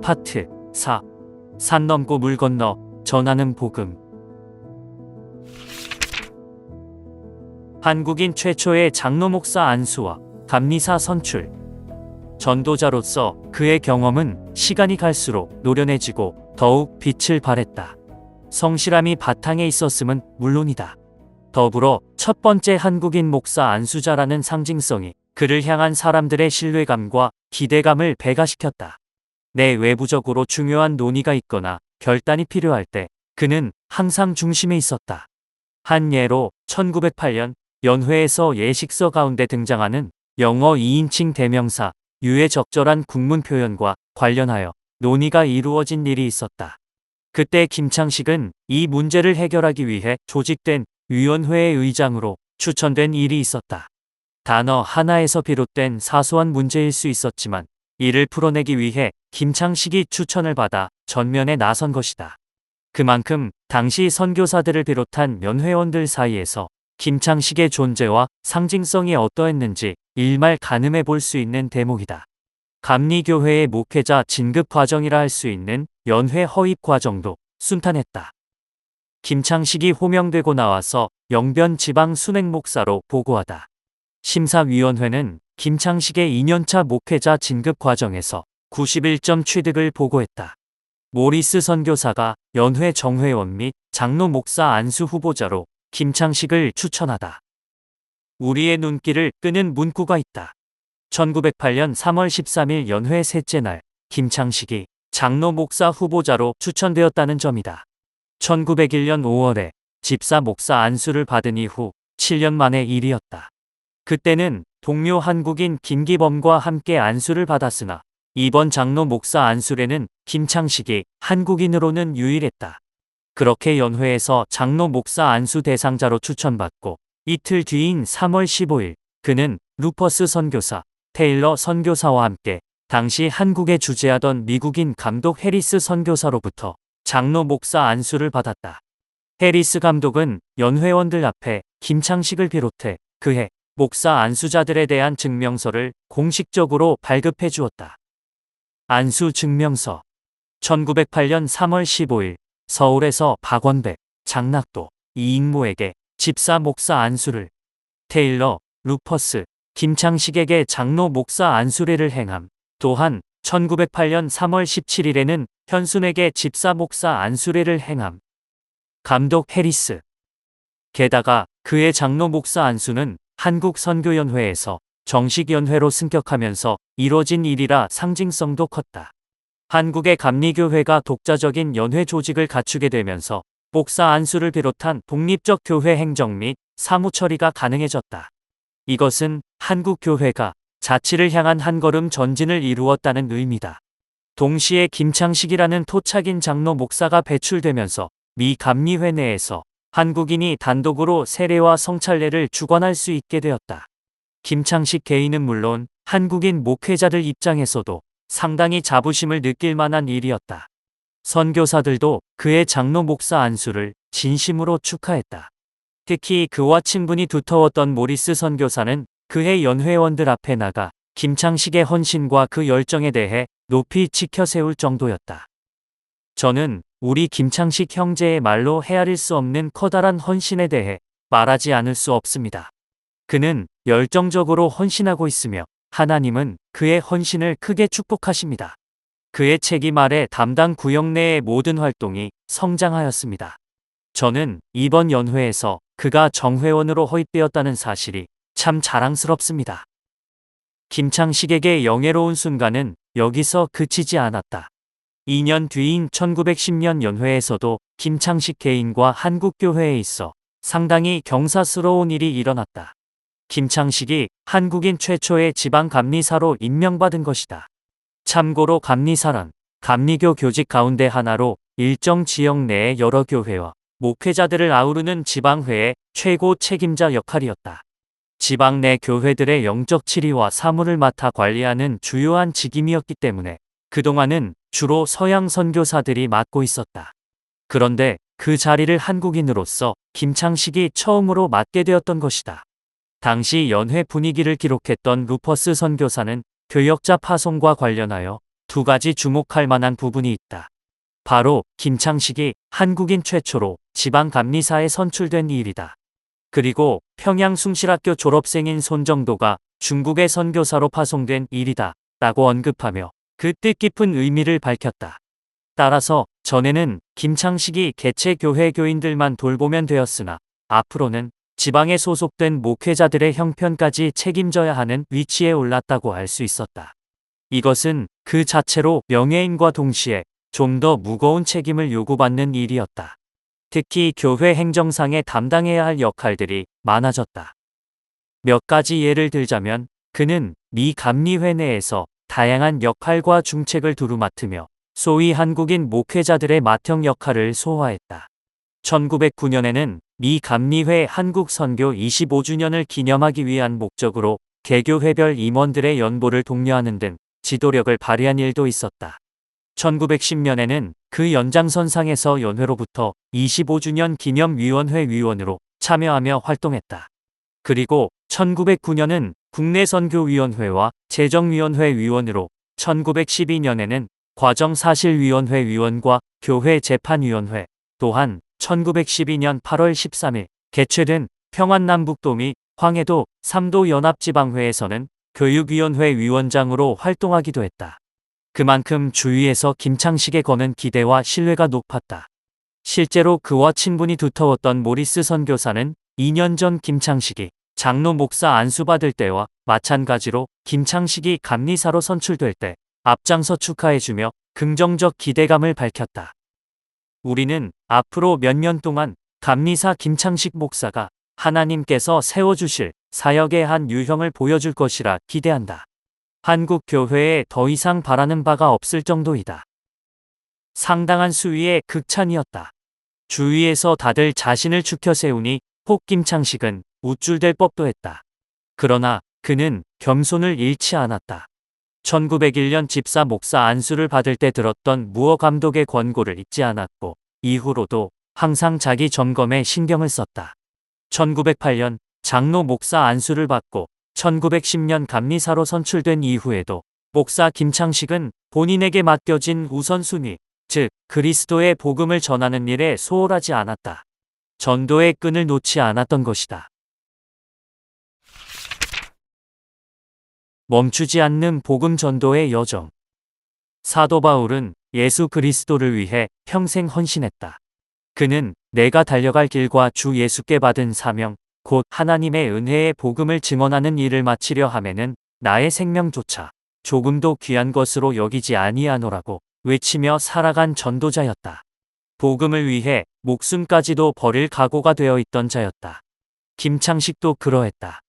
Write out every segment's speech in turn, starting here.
파트 4. 산 넘고 물 건너 전하는 복음. 한국인 최초의 장로 목사 안수와 감리사 선출. 전도자로서 그의 경험은 시간이 갈수록 노련해지고 더욱 빛을 발했다. 성실함이 바탕에 있었음은 물론이다. 더불어 첫 번째 한국인 목사 안수자라는 상징성이 그를 향한 사람들의 신뢰감과 기대감을 배가시켰다. 내 외부적으로 중요한 논의가 있거나 결단이 필요할 때 그는 항상 중심에 있었다. 한 예로 1908년 연회에서 예식서 가운데 등장하는 영어 2인칭 대명사 유의 적절한 국문 표현과 관련하여 논의가 이루어진 일이 있었다. 그때 김창식은 이 문제를 해결하기 위해 조직된 위원회의 의장으로 추천된 일이 있었다. 단어 하나에서 비롯된 사소한 문제일 수 있었지만 이를 풀어내기 위해 김창식이 추천을 받아 전면에 나선 것이다. 그만큼 당시 선교사들을 비롯한 연회원들 사이에서 김창식의 존재와 상징성이 어떠했는지 일말 가늠해 볼 수 있는 대목이다. 감리교회의 목회자 진급 과정이라 할 수 있는 연회 허입 과정도 순탄했다. 김창식이 호명되고 나와서 영변 지방 순회 목사로 보고하다. 심사위원회는 김창식의 2년차 목회자 진급 과정에서 91점 취득을 보고했다. 모리스 선교사가 연회 정회원 및 장로 목사 안수 후보자로 김창식을 추천하다. 우리의 눈길을 끄는 문구가 있다. 1908년 3월 13일 연회 셋째 날 김창식이 장로 목사 후보자로 추천되었다는 점이다. 1901년 5월에 집사 목사 안수를 받은 이후 7년 만의 일이었다. 그때는 동료 한국인 김기범과 함께 안수를 받았으나 이번 장로 목사 안수례는 김창식이 한국인으로는 유일했다. 그렇게 연회에서 장로 목사 안수 대상자로 추천받고 이틀 뒤인 3월 15일 그는 루퍼스 선교사, 테일러 선교사와 함께 당시 한국에 주재하던 미국인 감독 해리스 선교사로부터 장로 목사 안수를 받았다. 해리스 감독은 연회원들 앞에 김창식을 비롯해 그해 목사 안수자들에 대한 증명서를 공식적으로 발급해 주었다. 안수 증명서. 1908년 3월 15일 서울에서 박원백, 장낙도, 이익모에게 집사 목사 안수를, 테일러, 루퍼스, 김창식에게 장로 목사 안수례를 행함. 또한 1908년 3월 17일에는 현순에게 집사 목사 안수례를 행함. 감독 해리스. 게다가 그의 장로 목사 안수는 한국선교연회에서 정식 연회로 승격하면서 이뤄진 일이라 상징성도 컸다. 한국의 감리교회가 독자적인 연회 조직을 갖추게 되면서 목사 안수를 비롯한 독립적 교회 행정 및 사무 처리가 가능해졌다. 이것은 한국 교회가 자치를 향한 한 걸음 전진을 이루었다는 의미다. 동시에 김창식이라는 토착인 장로 목사가 배출되면서 미 감리회 내에서 한국인이 단독으로 세례와 성찰례를 주관할 수 있게 되었다. 김창식 개인은 물론 한국인 목회자들 입장에서도 상당히 자부심을 느낄 만한 일이었다. 선교사들도 그의 장로 목사 안수를 진심으로 축하했다. 특히 그와 친분이 두터웠던 모리스 선교사는 그의 연회원들 앞에 나가 김창식의 헌신과 그 열정에 대해 높이 치켜세울 정도였다. 저는 우리 김창식 형제의 말로 헤아릴 수 없는 커다란 헌신에 대해 말하지 않을 수 없습니다. 그는 열정적으로 헌신하고 있으며 하나님은 그의 헌신을 크게 축복하십니다. 그의 책임 아래 담당 구역 내의 모든 활동이 성장하였습니다. 저는 이번 연회에서 그가 정회원으로 허입되었다는 사실이 참 자랑스럽습니다. 김창식에게 영예로운 순간은 여기서 그치지 않았다. 2년 뒤인 1910년 연회에서도 김창식 개인과 한국교회에 있어 상당히 경사스러운 일이 일어났다. 김창식이 한국인 최초의 지방 감리사로 임명받은 것이다. 참고로 감리사란 감리교 교직 가운데 하나로 일정 지역 내의 여러 교회와 목회자들을 아우르는 지방회의 최고 책임자 역할이었다. 지방 내 교회들의 영적 치리와 사무를 맡아 관리하는 주요한 직임이었기 때문에 그동안은 주로 서양 선교사들이 맡고 있었다. 그런데 그 자리를 한국인으로서 김창식이 처음으로 맡게 되었던 것이다. 당시 연회 분위기를 기록했던 루퍼스 선교사는 교역자 파송과 관련하여 두 가지 주목할 만한 부분이 있다. 바로 김창식이 한국인 최초로 지방감리사에 선출된 일이다. 그리고 평양 숭실학교 졸업생인 손정도가 중국의 선교사로 파송된 일이다 라고 언급하며 그 뜻깊은 의미를 밝혔다. 따라서 전에는 김창식이 개체 교회 교인들만 돌보면 되었으나 앞으로는 지방에 소속된 목회자들의 형편까지 책임져야 하는 위치에 올랐다고 알 수 있었다. 이것은 그 자체로 명예인과 동시에 좀 더 무거운 책임을 요구받는 일이었다. 특히 교회 행정상에 담당해야 할 역할들이 많아졌다. 몇 가지 예를 들자면 그는 미 감리회 내에서 다양한 역할과 중책을 두루 맡으며 소위 한국인 목회자들의 맏형 역할을 소화했다. 1909년에는 미 감리회 한국 선교 25주년을 기념하기 위한 목적으로 개교회별 임원들의 연보를 독려하는 등 지도력을 발휘한 일도 있었다. 1910년에는 그 연장선상에서 연회로부터 25주년 기념위원회 위원으로 참여하며 활동했다. 그리고 1909년은 국내선교위원회와 재정위원회 위원으로, 1912년에는 과정사실위원회 위원과 교회재판위원회, 또한 1912년 8월 13일 개최된 평안남북도 및 황해도 3도 연합지방회에서는 교육위원회 위원장으로 활동하기도 했다. 그만큼 주위에서 김창식에 거는 기대와 신뢰가 높았다. 실제로 그와 친분이 두터웠던 모리스 선교사는 2년 전 김창식이 장로 목사 안수받을 때와 마찬가지로 김창식이 감리사로 선출될 때 앞장서 축하해주며 긍정적 기대감을 밝혔다. 우리는 앞으로 몇 년 동안 감리사 김창식 목사가 하나님께서 세워주실 사역의 한 유형을 보여줄 것이라 기대한다. 한국 교회에 더 이상 바라는 바가 없을 정도이다. 상당한 수위의 극찬이었다. 주위에서 다들 자신을 추켜 세우니 혹 김창식은 우쭐댈 법도 했다. 그러나 그는 겸손을 잃지 않았다. 1901년 집사 목사 안수를 받을 때 들었던 무어 감독의 권고를 잊지 않았고 이후로도 항상 자기 점검에 신경을 썼다. 1908년 장로 목사 안수를 받고 1910년 감리사로 선출된 이후에도 목사 김창식은 본인에게 맡겨진 우선순위, 즉 그리스도의 복음을 전하는 일에 소홀하지 않았다. 전도의 끈을 놓지 않았던 것이다. 멈추지 않는 복음 전도의 여정. 사도 바울은 예수 그리스도를 위해 평생 헌신했다. 그는 내가 달려갈 길과 주 예수께 받은 사명, 곧 하나님의 은혜의 복음을 증언하는 일을 마치려 하면은 나의 생명조차 조금도 귀한 것으로 여기지 아니하노라고 외치며 살아간 전도자였다. 복음을 위해 목숨까지도 버릴 각오가 되어 있던 자였다. 김창식도 그러했다.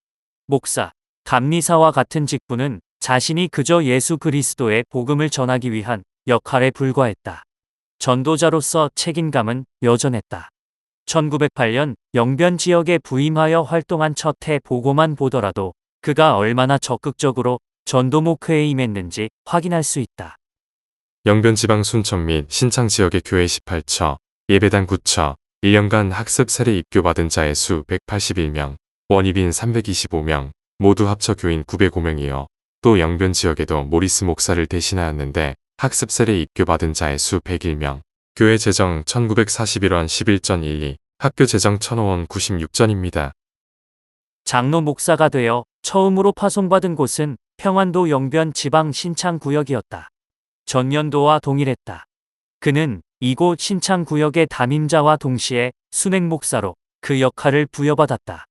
목사, 감리사와 같은 직분은 자신이 그저 예수 그리스도의 복음을 전하기 위한 역할에 불과했다. 전도자로서 책임감은 여전했다. 1908년 영변 지역에 부임하여 활동한 첫 해 보고만 보더라도 그가 얼마나 적극적으로 전도 목회에 임했는지 확인할 수 있다. 영변 지방 순천 및 신창 지역의 교회 18처, 예배당 9처, 1년간 학습 세례 입교받은 자의 수 181명, 원입인 325명, 모두 합쳐 교인 905명이요. 또 영변 지역에도 모리스 목사를 대신하였는데 학습 세례 입교받은 자의 수 101명, 교회 재정 1941원 11.12, 학교 재정 1005원 96전입니다. 장로 목사가 되어 처음으로 파송받은 곳은 평안도 영변 지방 신창구역이었다. 전년도와 동일했다. 그는 이곳 신창구역의 담임자와 동시에 순행 목사로 그 역할을 부여받았다.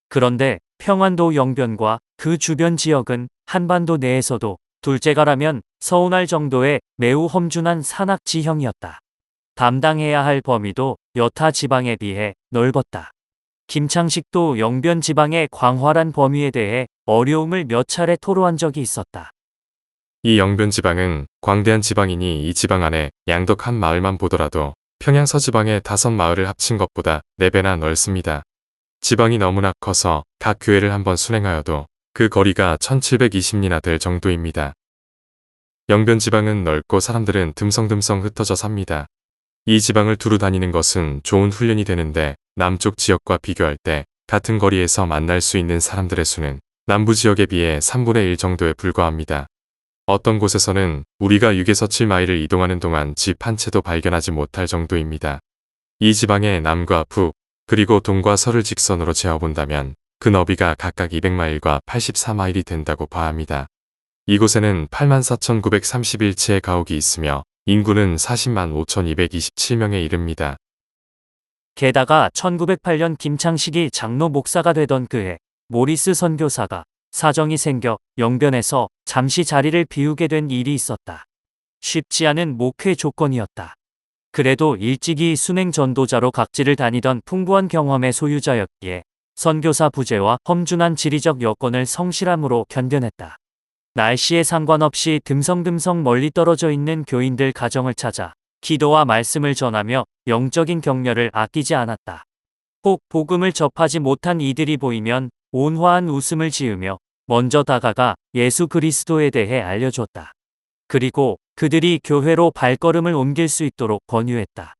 그런데 평안도 영변과 그 주변 지역은 한반도 내에서도 둘째가라면 서운할 정도의 매우 험준한 산악 지형이었다. 담당해야 할 범위도 여타 지방에 비해 넓었다. 김창식도 영변 지방의 광활한 범위에 대해 어려움을 몇 차례 토로한 적이 있었다. 이 영변 지방은 광대한 지방이니 이 지방 안에 양덕 한 마을만 보더라도 평양 서지방의 5마을을 합친 것보다 4배나 넓습니다. 지방이 너무나 커서 각 교회를 한번 순행하여도 그 거리가 1720리나 될 정도입니다. 영변 지방은 넓고 사람들은 듬성듬성 흩어져 삽니다. 이 지방을 두루 다니는 것은 좋은 훈련이 되는데 남쪽 지역과 비교할 때 같은 거리에서 만날 수 있는 사람들의 수는 남부 지역에 비해 3분의 1 정도에 불과합니다. 어떤 곳에서는 우리가 6에서 7마일을 이동하는 동안 집 한 채도 발견하지 못할 정도입니다. 이 지방의 남과 북, 그리고 동과 서를 직선으로 재어본다면 그 너비가 각각 200마일과 84마일이 된다고 봐야 합니다. 이곳에는 84,931채의 가옥이 있으며 인구는 40만 5,227명에 이릅니다. 게다가 1908년 김창식이 장로 목사가 되던 그해 모리스 선교사가 사정이 생겨 영변에서 잠시 자리를 비우게 된 일이 있었다. 쉽지 않은 목회 조건이었다. 그래도 일찍이 순행 전도자로 각지를 다니던 풍부한 경험의 소유자였기에 선교사 부재와 험준한 지리적 여건을 성실함으로 견뎌냈다. 날씨에 상관없이 듬성듬성 멀리 떨어져 있는 교인들 가정을 찾아 기도와 말씀을 전하며 영적인 격려를 아끼지 않았다. 혹 복음을 접하지 못한 이들이 보이면 온화한 웃음을 지으며 먼저 다가가 예수 그리스도에 대해 알려줬다. 그리고 그들이 교회로 발걸음을 옮길 수 있도록 권유했다.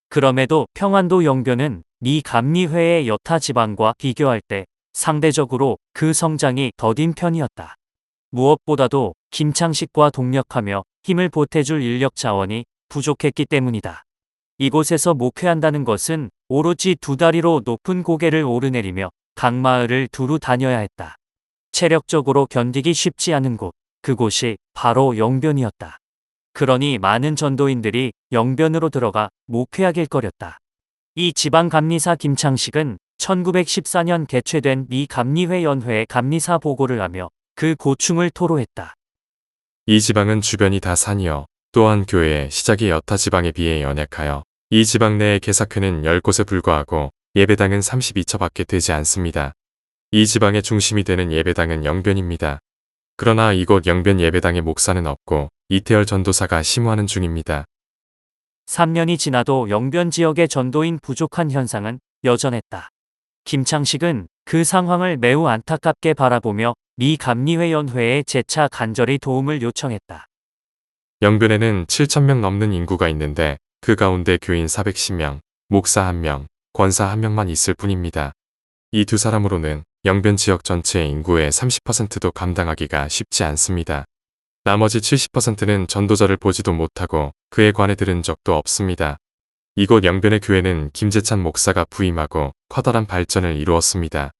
그럼에도 평안도 영변은 미 감리회의 여타 지방과 비교할 때 상대적으로 그 성장이 더딘 편이었다. 무엇보다도 김창식과 동력하며 힘을 보태줄 인력 자원이 부족했기 때문이다. 이곳에서 목회한다는 것은 오로지 두 다리로 높은 고개를 오르내리며 각 마을을 두루 다녀야 했다. 체력적으로 견디기 쉽지 않은 곳, 그곳이 바로 영변이었다. 그러니 많은 전도인들이 영변으로 들어가 목회하길 꺼렸다. 이 지방 감리사 김창식은 1914년 개최된 미 감리회 연회에 감리사 보고를 하며 그 고충을 토로했다. 이 지방은 주변이 다 산이요. 또한 교회의 시작이 여타 지방에 비해 연약하여 이 지방 내의 개사회는 10곳에 불과하고 예배당은 32처밖에 되지 않습니다. 이 지방의 중심이 되는 예배당은 영변입니다. 그러나 이곳 영변 예배당의 목사는 없고 이태열 전도사가 심호하는 중입니다. 3년이 지나도 영변 지역의 전도인 부족한 현상은 여전했다. 김창식은 그 상황을 매우 안타깝게 바라보며 미 감리회 연회에 재차 간절히 도움을 요청했다. 영변에는 7,000명 넘는 인구가 있는데 그 가운데 교인 410명, 목사 1명, 권사 1명만 있을 뿐입니다. 이 두 사람으로는 영변 지역 전체의 인구의 30%도 감당하기가 쉽지 않습니다. 나머지 70%는 전도자를 보지도 못하고 그에 관해 들은 적도 없습니다. 이곳 영변의 교회는 김재찬 목사가 부임하고 커다란 발전을 이루었습니다.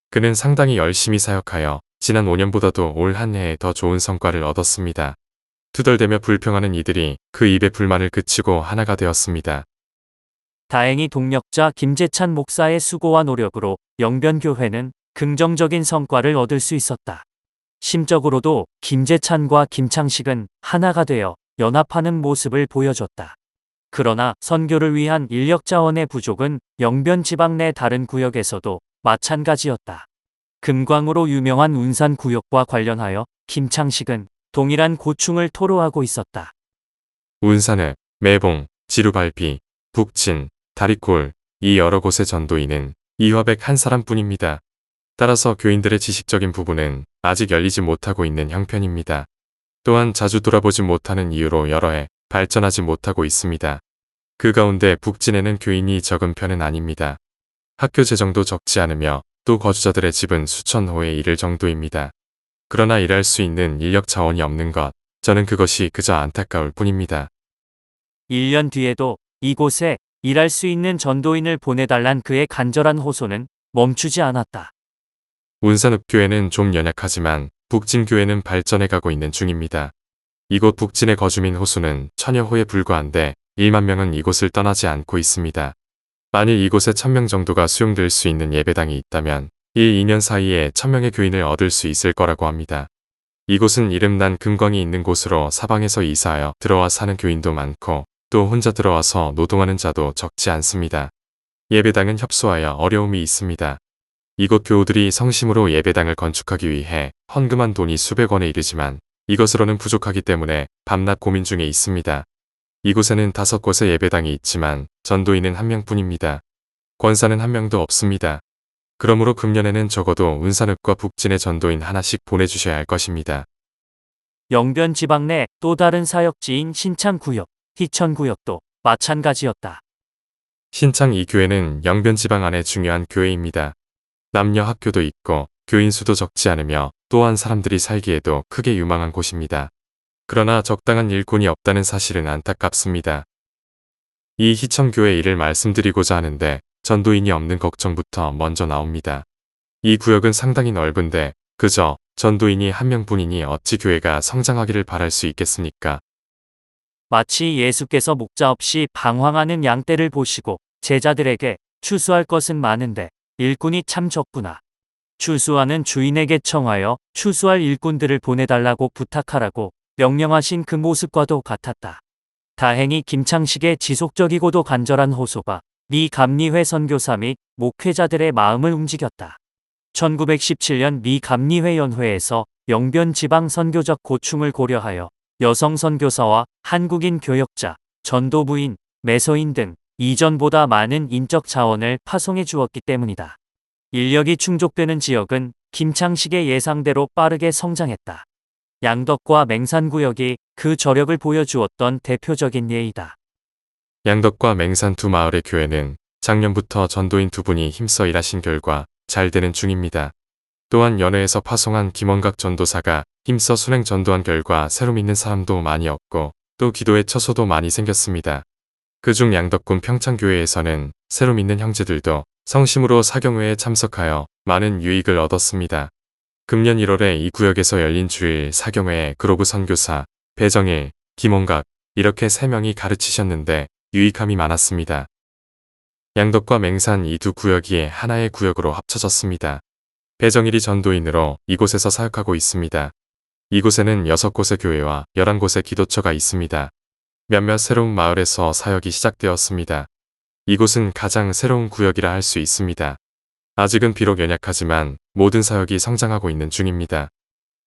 그는 상당히 열심히 사역하여 지난 5년보다도 올 한 해에 더 좋은 성과를 얻었습니다. 투덜대며 불평하는 이들이 그 입의 불만을 그치고 하나가 되었습니다. 다행히 동력자 김재찬 목사의 수고와 노력으로 영변교회는 긍정적인 성과를 얻을 수 있었다. 심적으로도 김재찬과 김창식은 하나가 되어 연합하는 모습을 보여줬다. 그러나 선교를 위한 인력 자원의 부족은 영변 지방 내 다른 구역에서도 마찬가지였다. 금광으로 유명한 운산 구역과 관련하여 김창식은 동일한 고충을 토로하고 있었다. 운산읍, 매봉, 지루발비, 북진, 다리골, 이 여러 곳의 전도인은 이화백 한 사람뿐입니다. 따라서 교인들의 지식적인 부분은 아직 열리지 못하고 있는 형편입니다. 또한 자주 돌아보지 못하는 이유로 여러 해 발전하지 못하고 있습니다. 그 가운데 북진에는 교인이 적은 편은 아닙니다. 학교 재정도 적지 않으며 또 거주자들의 집은 수천 호에 이를 정도입니다. 그러나 일할 수 있는 인력 자원이 없는 것, 저는 그것이 그저 안타까울 뿐입니다. 1년 뒤에도 이곳에 일할 수 있는 전도인을 보내달란 그의 간절한 호소는 멈추지 않았다. 운산읍 교회는 좀 연약하지만 북진 교회는 발전해가고 있는 중입니다. 이곳 북진의 거주민 호수는 1000여 호에 불과한데 1만 명은 이곳을 떠나지 않고 있습니다. 만일 이곳에 1000명 정도가 수용될 수 있는 예배당이 있다면 1, 2년 사이에 1000명의 교인을 얻을 수 있을 거라고 합니다. 이곳은 이름난 금광이 있는 곳으로 사방에서 이사하여 들어와 사는 교인도 많고 또 혼자 들어와서 노동하는 자도 적지 않습니다. 예배당은 협소하여 어려움이 있습니다. 이곳 교우들이 성심으로 예배당을 건축하기 위해 헌금한 돈이 수백 원에 이르지만 이것으로는 부족하기 때문에 밤낮 고민 중에 있습니다. 이곳에는 5곳의 예배당이 있지만 전도인은 1명뿐입니다. 권사는 1명도 없습니다. 그러므로 금년에는 적어도 운산읍과 북진의 전도인 하나씩 보내주셔야 할 것입니다. 영변 지방 내 또 다른 사역지인 신창구역, 희천구역도 마찬가지였다. 신창 이 교회는 영변 지방 안의 중요한 교회입니다. 남녀 학교도 있고 교인 수도 적지 않으며 또한 사람들이 살기에도 크게 유망한 곳입니다. 그러나 적당한 일꾼이 없다는 사실은 안타깝습니다. 이 희천교의 일을 말씀드리고자 하는데 전도인이 없는 걱정부터 먼저 나옵니다. 이 구역은 상당히 넓은데 그저 전도인이 한 명뿐이니 어찌 교회가 성장하기를 바랄 수 있겠습니까? 마치 예수께서 목자 없이 방황하는 양떼를 보시고 제자들에게 추수할 것은 많은데 일꾼이 참 적구나. 추수하는 주인에게 청하여 추수할 일꾼들을 보내달라고 부탁하라고 명령하신 그 모습과도 같았다. 다행히 김창식의 지속적이고도 간절한 호소가 미 감리회 선교사 및 목회자들의 마음을 움직였다. 1917년 미 감리회 연회에서 영변 지방 선교적 고충을 고려하여 여성 선교사와 한국인 교역자, 전도부인, 매서인 등 이전보다 많은 인적 자원을 파송해 주었기 때문이다. 인력이 충족되는 지역은 김창식의 예상대로 빠르게 성장했다. 양덕과 맹산구역이 그 저력을 보여주었던 대표적인 예이다. 양덕과 맹산 두 마을의 교회는 작년부터 전도인 두 분이 힘써 일하신 결과 잘 되는 중입니다. 또한 연회에서 파송한 김원각 전도사가 힘써 순행 전도한 결과 새로 믿는 사람도 많이 없고 또 기도의 처소도 많이 생겼습니다. 그중 양덕군 평창교회에서는 새로 믿는 형제들도 성심으로 사경회에 참석하여 많은 유익을 얻었습니다. 금년 1월에 이 구역에서 열린 주일 사경회에 그로브 선교사, 배정일, 김원각 이렇게 3명이 가르치셨는데 유익함이 많았습니다. 양덕과 맹산 이 두 구역이 하나의 구역으로 합쳐졌습니다. 배정일이 전도인으로 이곳에서 사역하고 있습니다. 이곳에는 6곳의 교회와 11곳의 기도처가 있습니다. 몇몇 새로운 마을에서 사역이 시작되었습니다. 이곳은 가장 새로운 구역이라 할 수 있습니다. 아직은 비록 연약하지만 모든 사역이 성장하고 있는 중입니다.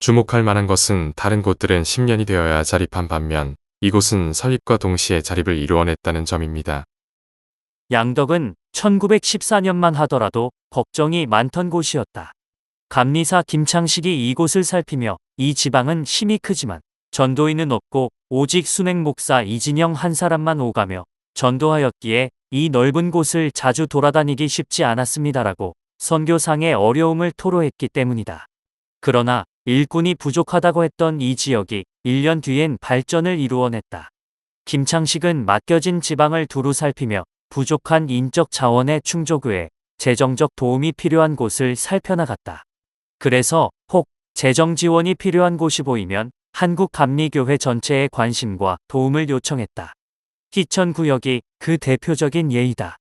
주목할 만한 것은 다른 곳들은 10년이 되어야 자립한 반면 이곳은 설립과 동시에 자립을 이루어냈다는 점입니다. 양덕은 1914년만 하더라도 걱정이 많던 곳이었다. 감리사 김창식이 이곳을 살피며 이 지방은 심히 크지만 전도인은 없고 오직 순행 목사 이진영 한 사람만 오가며 전도하였기에 이 넓은 곳을 자주 돌아다니기 쉽지 않았습니다라고 선교상의 어려움을 토로했기 때문이다. 그러나 일꾼이 부족하다고 했던 이 지역이 1년 뒤엔 발전을 이루어냈다. 김창식은 맡겨진 지방을 두루 살피며 부족한 인적 자원의 충족 외에 재정적 도움이 필요한 곳을 살펴나갔다. 그래서 혹 재정 지원이 필요한 곳이 보이면 한국감리교회 전체의 관심과 도움을 요청했다. 희천구역이 그 대표적인 예이다.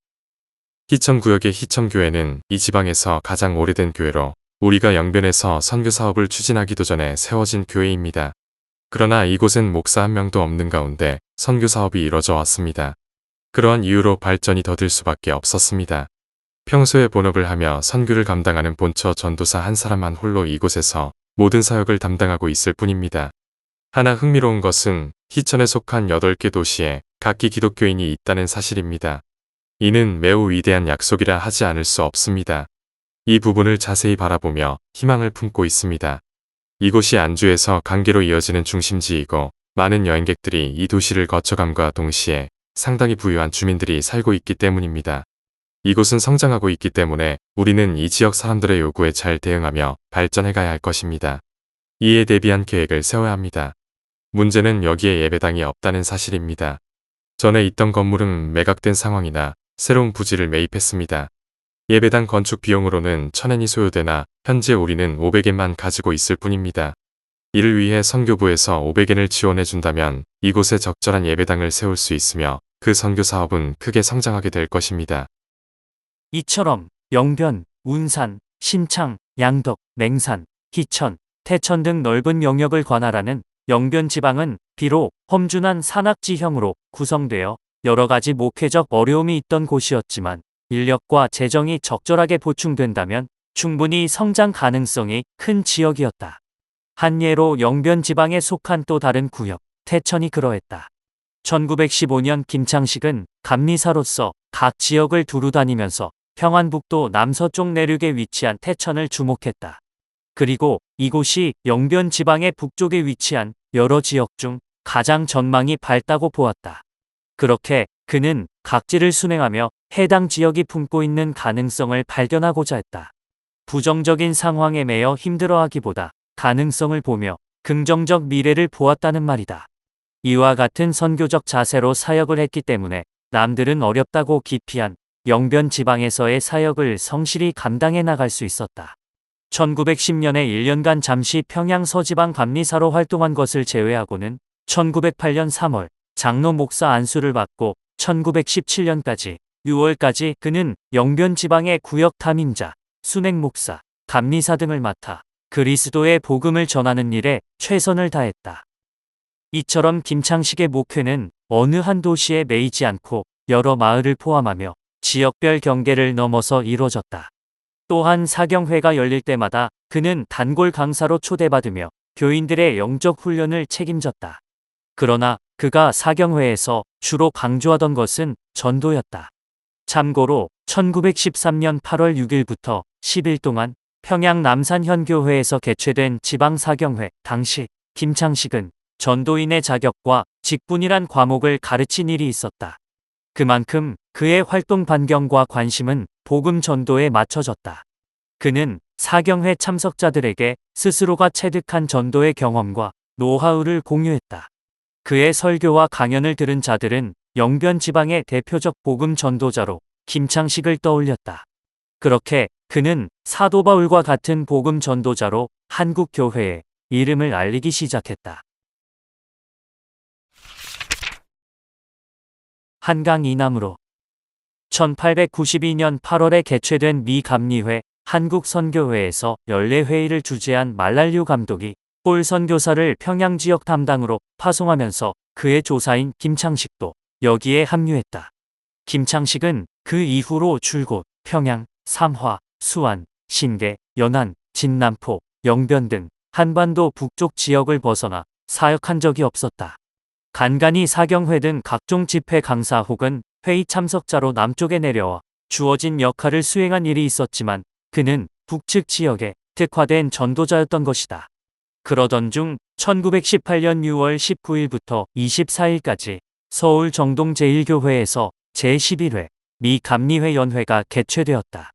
희천구역의 희천교회는 이 지방에서 가장 오래된 교회로 우리가 영변에서 선교사업을 추진하기도 전에 세워진 교회입니다. 그러나 이곳엔 목사 한 명도 없는 가운데 선교사업이 이뤄져 왔습니다. 그러한 이유로 발전이 더딜 수밖에 없었습니다. 평소에 본업을 하며 선교를 감당하는 본처 전도사 한 사람만 홀로 이곳에서 모든 사역을 담당하고 있을 뿐입니다. 하나 흥미로운 것은 희천에 속한 8개 도시에 각기 기독교인이 있다는 사실입니다. 이는 매우 위대한 약속이라 하지 않을 수 없습니다. 이 부분을 자세히 바라보며 희망을 품고 있습니다. 이곳이 안주에서 강계로 이어지는 중심지이고 많은 여행객들이 이 도시를 거쳐감과 동시에 상당히 부유한 주민들이 살고 있기 때문입니다. 이곳은 성장하고 있기 때문에 우리는 이 지역 사람들의 요구에 잘 대응하며 발전해가야 할 것입니다. 이에 대비한 계획을 세워야 합니다. 문제는 여기에 예배당이 없다는 사실입니다. 전에 있던 건물은 매각된 상황이나 새로운 부지를 매입했습니다. 예배당 건축 비용으로는 1,000엔이 소요되나 현재 우리는 500엔만 가지고 있을 뿐입니다. 이를 위해 선교부에서 500엔을 지원해 준다면 이곳에 적절한 예배당을 세울 수 있으며 그 선교 사업은 크게 성장하게 될 것입니다. 이처럼 영변, 운산, 신창, 양덕, 맹산, 희천, 태천 등 넓은 영역을 관할하는 영변 지방은 비록 험준한 산악지형으로 구성되어 여러 가지 목회적 어려움이 있던 곳이었지만 인력과 재정이 적절하게 보충된다면 충분히 성장 가능성이 큰 지역이었다. 한 예로 영변 지방에 속한 또 다른 구역, 태천이 그러했다. 1915년 김창식은 감리사로서 각 지역을 두루 다니면서 평안북도 남서쪽 내륙에 위치한 태천을 주목했다. 그리고 이곳이 영변 지방의 북쪽에 위치한 여러 지역 중 가장 전망이 밝다고 보았다. 그렇게 그는 각지를 순행하며 해당 지역이 품고 있는 가능성을 발견하고자 했다. 부정적인 상황에 매여 힘들어하기보다 가능성을 보며 긍정적 미래를 보았다는 말이다. 이와 같은 선교적 자세로 사역을 했기 때문에 남들은 어렵다고 기피한 영변 지방에서의 사역을 성실히 감당해 나갈 수 있었다. 1910년에 1년간 잠시 평양 서지방 감리사로 활동한 것을 제외하고는 1908년 3월 장로 목사 안수를 받고 1917년까지 6월까지 그는 영변 지방의 구역 탐임자, 순행 목사, 감리사 등을 맡아 그리스도의 복음을 전하는 일에 최선을 다했다. 이처럼 김창식의 목회는 어느 한 도시에 매이지 않고 여러 마을을 포함하며 지역별 경계를 넘어서 이루어졌다. 또한 사경회가 열릴 때마다 그는 단골 강사로 초대받으며 교인들의 영적 훈련을 책임졌다. 그러나 그가 사경회에서 주로 강조하던 것은 전도였다. 참고로 1913년 8월 6일부터 10일 동안 평양 남산현교회에서 개최된 지방사경회 당시 김창식은 전도인의 자격과 직분이란 과목을 가르친 일이 있었다. 그만큼 그의 활동 반경과 관심은 복음 전도에 맞춰졌다. 그는 사경회 참석자들에게 스스로가 체득한 전도의 경험과 노하우를 공유했다. 그의 설교와 강연을 들은 자들은 영변 지방의 대표적 복음 전도자로 김창식을 떠올렸다. 그렇게 그는 사도 바울과 같은 복음 전도자로 한국 교회에 이름을 알리기 시작했다. 한강 이남으로 1892년 8월에 개최된 미 감리회 한국선교회에서 연례회의를 주재한 말랄류 감독이 폴 선교사를 평양 지역 담당으로 파송하면서 그의 조사인 김창식도 여기에 합류했다. 김창식은 그 이후로 줄곧 평양, 삼화, 수안, 신계, 연안, 진남포, 영변 등 한반도 북쪽 지역을 벗어나 사역한 적이 없었다. 간간히 사경회 등 각종 집회 강사 혹은 회의 참석자로 남쪽에 내려와 주어진 역할을 수행한 일이 있었지만 그는 북측 지역에 특화된 전도자였던 것이다. 그러던 중 1918년 6월 19일부터 24일까지 서울 정동 제1교회에서 제11회 미 감리회 연회가 개최되었다.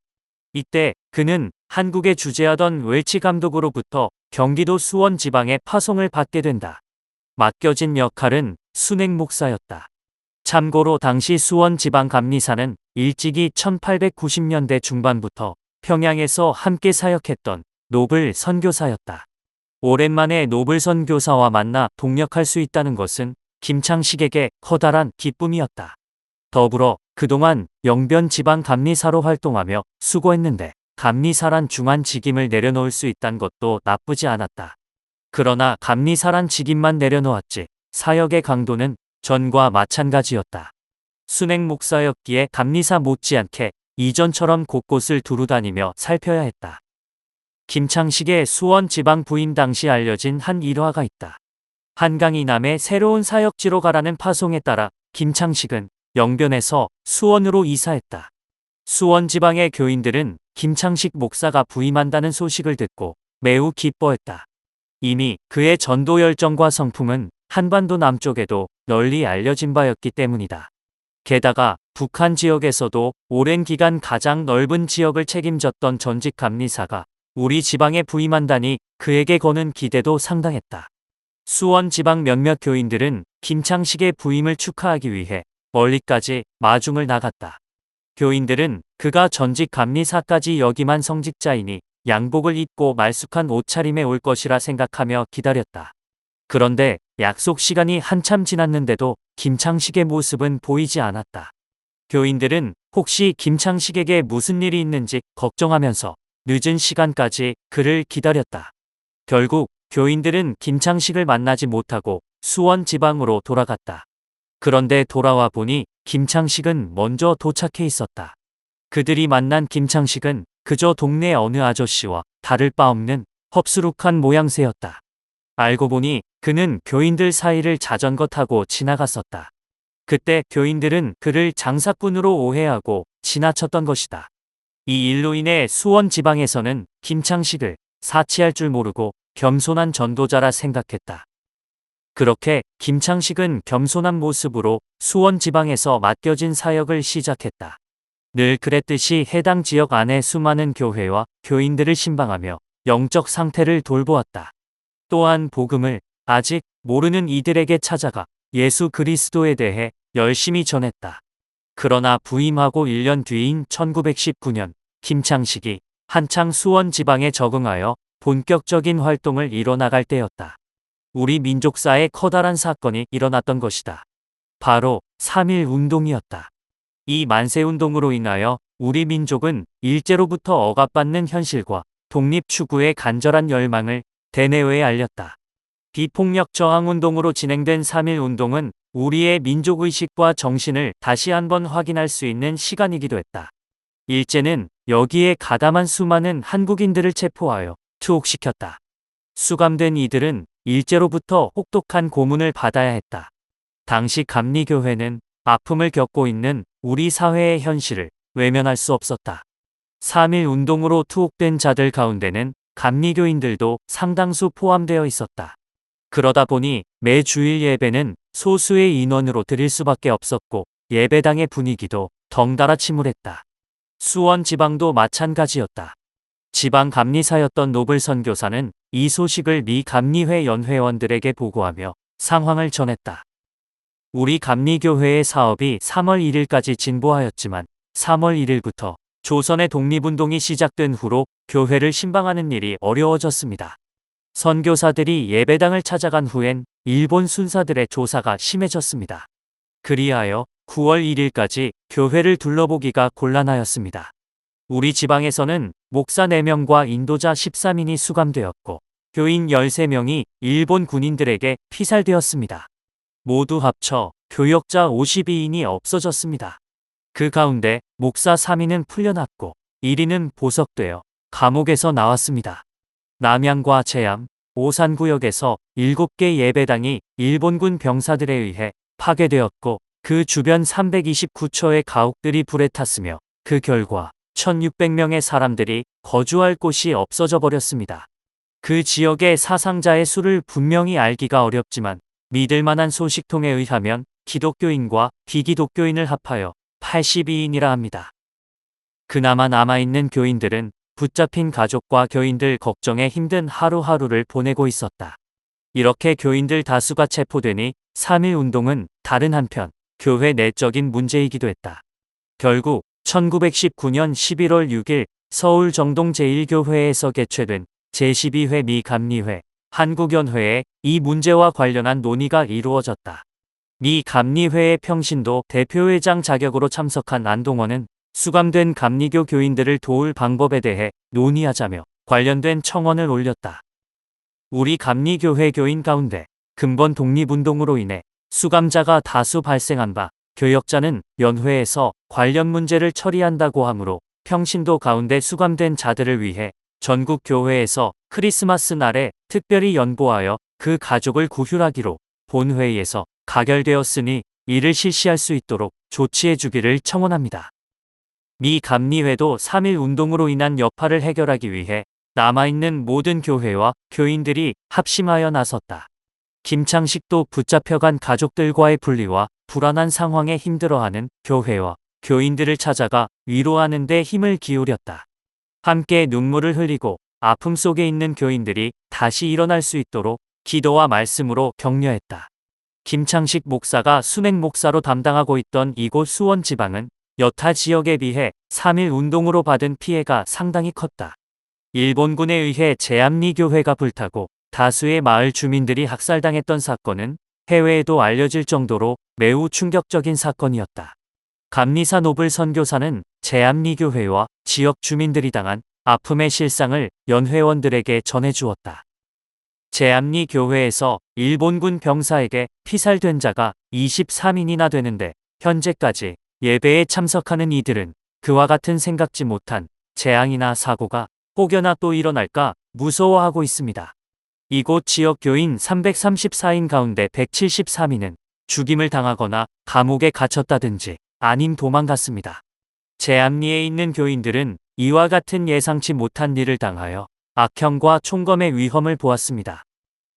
이때 그는 한국에 주재하던 웰치 감독으로부터 경기도 수원 지방에 파송을 받게 된다. 맡겨진 역할은 순행 목사였다. 참고로 당시 수원 지방 감리사는 일찍이 1890년대 중반부터 평양에서 함께 사역했던 노블 선교사였다. 오랜만에 노블 선교사와 만나 동역할 수 있다는 것은 김창식에게 커다란 기쁨이었다. 더불어 그동안 영변 지방 감리사로 활동하며 수고했는데 감리사란 중한 직임을 내려놓을 수 있다는 것도 나쁘지 않았다. 그러나 감리사란 직임만 내려놓았지 사역의 강도는 전과 마찬가지였다. 순행 목사였기에 감리사 못지않게 이전처럼 곳곳을 두루다니며 살펴야 했다. 김창식의 수원 지방 부임 당시 알려진 한 일화가 있다. 한강 이남의 새로운 사역지로 가라는 파송에 따라 김창식은 영변에서 수원으로 이사했다. 수원 지방의 교인들은 김창식 목사가 부임한다는 소식을 듣고 매우 기뻐했다. 이미 그의 전도 열정과 성품은 한반도 남쪽에도 널리 알려진 바였기 때문이다. 게다가 북한 지역에서도 오랜 기간 가장 넓은 지역을 책임졌던 전직 감리사가 우리 지방에 부임한다니 그에게 거는 기대도 상당했다. 수원 지방 몇몇 교인들은 김창식의 부임을 축하하기 위해 멀리까지 마중을 나갔다. 교인들은 그가 전직 감리사까지 역임한 성직자이니 양복을 입고 말쑥한 옷차림에 올 것이라 생각하며 기다렸다. 그런데 약속 시간이 한참 지났는데도 김창식의 모습은 보이지 않았다. 교인들은 혹시 김창식에게 무슨 일이 있는지 걱정하면서 늦은 시간까지 그를 기다렸다. 결국 교인들은 김창식을 만나지 못하고 수원 지방으로 돌아갔다. 그런데 돌아와 보니 김창식은 먼저 도착해 있었다. 그들이 만난 김창식은 그저 동네 어느 아저씨와 다를 바 없는 흡수룩한 모양새였다. 알고 보니 그는 교인들 사이를 자전거 타고 지나갔었다. 그때 교인들은 그를 장사꾼으로 오해하고 지나쳤던 것이다. 이 일로 인해 수원 지방에서는 김창식을 사치할 줄 모르고 겸손한 전도자라 생각했다. 그렇게 김창식은 겸손한 모습으로 수원 지방에서 맡겨진 사역을 시작했다. 늘 그랬듯이 해당 지역 안에 수많은 교회와 교인들을 신방하며 영적 상태를 돌보았다. 또한 복음을 아직 모르는 이들에게 찾아가 예수 그리스도에 대해 열심히 전했다. 그러나 부임하고 1년 뒤인 1919년 김창식이 한창 수원 지방에 적응하여 본격적인 활동을 이뤄나갈 때였다. 우리 민족사에 커다란 사건이 일어났던 것이다. 바로 3.1 운동이었다. 이 만세운동으로 인하여 우리 민족은 일제로부터 억압받는 현실과 독립 추구의 간절한 열망을 대내외에 알렸다. 비폭력 저항운동으로 진행된 3.1 운동은 우리의 민족의식과 정신을 다시 한번 확인할 수 있는 시간이기도 했다. 일제는 여기에 가담한 수많은 한국인들을 체포하여 투옥시켰다. 수감된 이들은 일제로부터 혹독한 고문을 받아야 했다. 당시 감리교회는 아픔을 겪고 있는 우리 사회의 현실을 외면할 수 없었다. 3.1 운동으로 투옥된 자들 가운데는 감리교인들도 상당수 포함되어 있었다. 그러다 보니 매 주일 예배는 소수의 인원으로 드릴 수밖에 없었고 예배당의 분위기도 덩달아 침울했다. 수원 지방도 마찬가지였다. 지방 감리사였던 노블 선교사는 이 소식을 미 감리회 연회원들에게 보고하며 상황을 전했다. 우리 감리교회의 사업이 3월 1일까지 진보하였지만 3월 1일부터 조선의 독립운동이 시작된 후로 교회를 신방하는 일이 어려워졌습니다. 선교사들이 예배당을 찾아간 후엔 일본 순사들의 조사가 심해졌습니다. 그리하여 9월 1일까지 교회를 둘러보기가 곤란하였습니다. 우리 지방에서는 목사 4명과 인도자 13인이 수감되었고 교인 13명이 일본 군인들에게 피살되었습니다. 모두 합쳐 교역자 52인이 없어졌습니다. 그 가운데 목사 3인은 풀려났고 1인은 보석되어 감옥에서 나왔습니다. 남양과 제암, 오산구역에서 7개 예배당이 일본군 병사들에 의해 파괴되었고 그 주변 329초의 가옥들이 불에 탔으며 그 결과 1600명의 사람들이 거주할 곳이 없어져 버렸습니다. 그 지역의 사상자의 수를 분명히 알기가 어렵지만 믿을 만한 소식통에 의하면 기독교인과 비기독교인을 합하여 82인이라 합니다. 그나마 남아있는 교인들은 붙잡힌 가족과 교인들 걱정에 힘든 하루하루를 보내고 있었다. 이렇게 교인들 다수가 체포되니 3.1 운동은 다른 한편 교회 내적인 문제이기도 했다. 결국 1919년 11월 6일 서울 정동 제1교회에서 개최된 제12회 미 감리회 한국연회에 이 문제와 관련한 논의가 이루어졌다. 미 감리회의 평신도 대표회장 자격으로 참석한 안동원은 수감된 감리교 교인들을 도울 방법에 대해 논의하자며 관련된 청원을 올렸다. 우리 감리교회 교인 가운데 근본 독립운동으로 인해 수감자가 다수 발생한 바 교역자는 연회에서 관련 문제를 처리한다고 하므로 평신도 가운데 수감된 자들을 위해 전국 교회에서 크리스마스 날에 특별히 연보하여 그 가족을 구휼하기로 본회의에서 가결되었으니 이를 실시할 수 있도록 조치해 주기를 청원합니다. 미 감리회도 3.1 운동으로 인한 여파를 해결하기 위해 남아있는 모든 교회와 교인들이 합심하여 나섰다. 김창식도 붙잡혀간 가족들과의 분리와 불안한 상황에 힘들어하는 교회와 교인들을 찾아가 위로하는 데 힘을 기울였다. 함께 눈물을 흘리고 아픔 속에 있는 교인들이 다시 일어날 수 있도록 기도와 말씀으로 격려했다. 김창식 목사가 순행 목사로 담당하고 있던 이곳 수원 지방은 여타 지역에 비해 3.1 운동으로 받은 피해가 상당히 컸다. 일본군에 의해 제암리 교회가 불타고 다수의 마을 주민들이 학살당했던 사건은 해외에도 알려질 정도로 매우 충격적인 사건이었다. 감리사 노블 선교사는 제암리 교회와 지역 주민들이 당한 아픔의 실상을 연회원들에게 전해주었다. 제암리 교회에서 일본군 병사에게 피살된 자가 23인이나 되는데 현재까지 예배에 참석하는 이들은 그와 같은 생각지 못한 재앙이나 사고가 혹여나 또 일어날까 무서워하고 있습니다. 이곳 지역 교인 334인 가운데 173인은 죽임을 당하거나 감옥에 갇혔다든지 아님 도망갔습니다. 제암리에 있는 교인들은 이와 같은 예상치 못한 일을 당하여 악형과 총검의 위험을 보았습니다.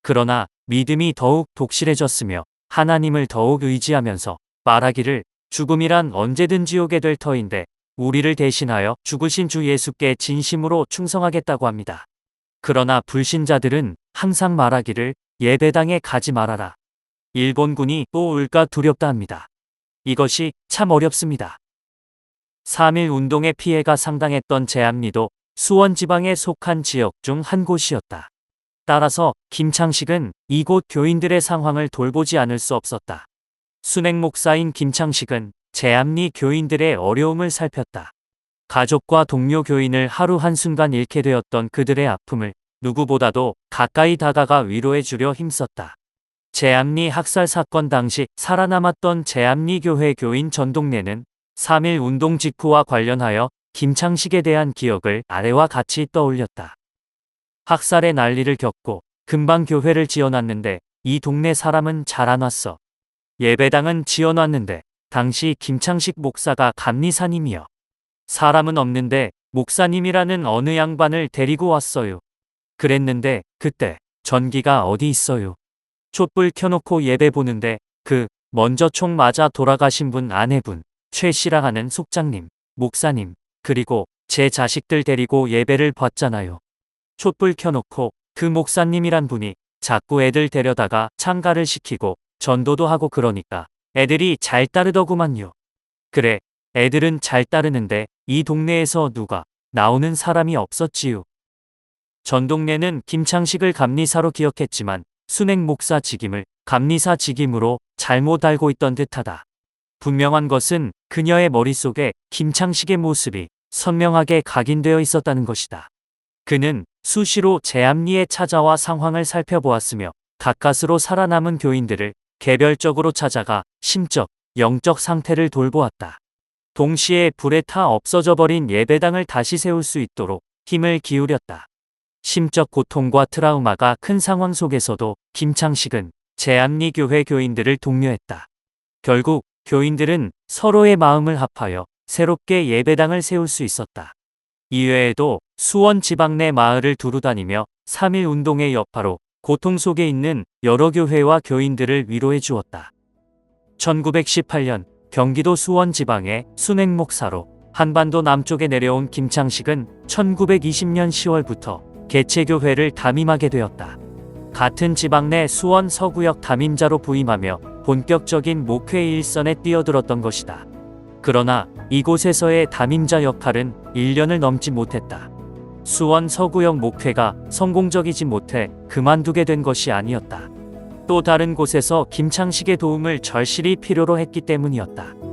그러나 믿음이 더욱 독실해졌으며 하나님을 더욱 의지하면서 말하기를 죽음이란 언제든지 오게 될 터인데 우리를 대신하여 죽으신 주 예수께 진심으로 충성하겠다고 합니다. 그러나 불신자들은 항상 말하기를 예배당에 가지 말아라. 일본군이 또 올까 두렵다 합니다. 이것이 참 어렵습니다. 3.1 운동의 피해가 상당했던 제암리도 수원 지방에 속한 지역 중 한 곳이었다. 따라서 김창식은 이곳 교인들의 상황을 돌보지 않을 수 없었다. 순행 목사인 김창식은 제암리 교인들의 어려움을 살폈다. 가족과 동료 교인을 하루 한순간 잃게 되었던 그들의 아픔을 누구보다도 가까이 다가가 위로해 주려 힘썼다. 제암리 학살 사건 당시 살아남았던 제암리 교회 교인 전동래는 3.1 운동 직후와 관련하여 김창식에 대한 기억을 아래와 같이 떠올렸다. 학살의 난리를 겪고 금방 교회를 지어놨는데 이 동네 사람은 잘 안 왔어. 예배당은 지어놨는데 당시 김창식 목사가 감리사님이여. 사람은 없는데 목사님이라는 어느 양반을 데리고 왔어요. 그랬는데 그때 전기가 어디 있어요. 촛불 켜놓고 예배 보는데 먼저 총 맞아 돌아가신 분 아내분, 최 씨라 하는 속장님, 목사님, 그리고 제 자식들 데리고 예배를 봤잖아요. 촛불 켜놓고 그 목사님이란 분이 자꾸 애들 데려다가 참가를 시키고 전도도 하고 그러니까 애들이 잘 따르더구만요. 그래, 애들은 잘 따르는데 이 동네에서 누가 나오는 사람이 없었지요. 전동래는 김창식을 감리사로 기억했지만 순행 목사 직임을 감리사 직임으로 잘못 알고 있던 듯하다. 분명한 것은 그녀의 머릿속에 김창식의 모습이 선명하게 각인되어 있었다는 것이다. 그는 수시로 제암리에 찾아와 상황을 살펴보았으며 가까스로 살아남은 교인들을 개별적으로 찾아가 심적, 영적 상태를 돌보았다. 동시에 불에 타 없어져 버린 예배당을 다시 세울 수 있도록 힘을 기울였다. 심적 고통과 트라우마가 큰 상황 속에서도 김창식은 제암리 교회 교인들을 독려했다. 결국 교인들은 서로의 마음을 합하여 새롭게 예배당을 세울 수 있었다. 이외에도 수원 지방 내 마을을 두루다니며 3.1 운동의 여파로 고통 속에 있는 여러 교회와 교인들을 위로해 주었다. 1918년 경기도 수원 지방의 순행 목사로 한반도 남쪽에 내려온 김창식은 1920년 10월부터 개체교회를 담임하게 되었다. 같은 지방 내 수원 서구역 담임자로 부임하며 본격적인 목회 일선에 뛰어들었던 것이다. 그러나 이곳에서의 담임자 역할은 1년을 넘지 못했다. 수원 서구역 목회가 성공적이지 못해 그만두게 된 것이 아니었다. 또 다른 곳에서 김창식의 도움을 절실히 필요로 했기 때문이었다.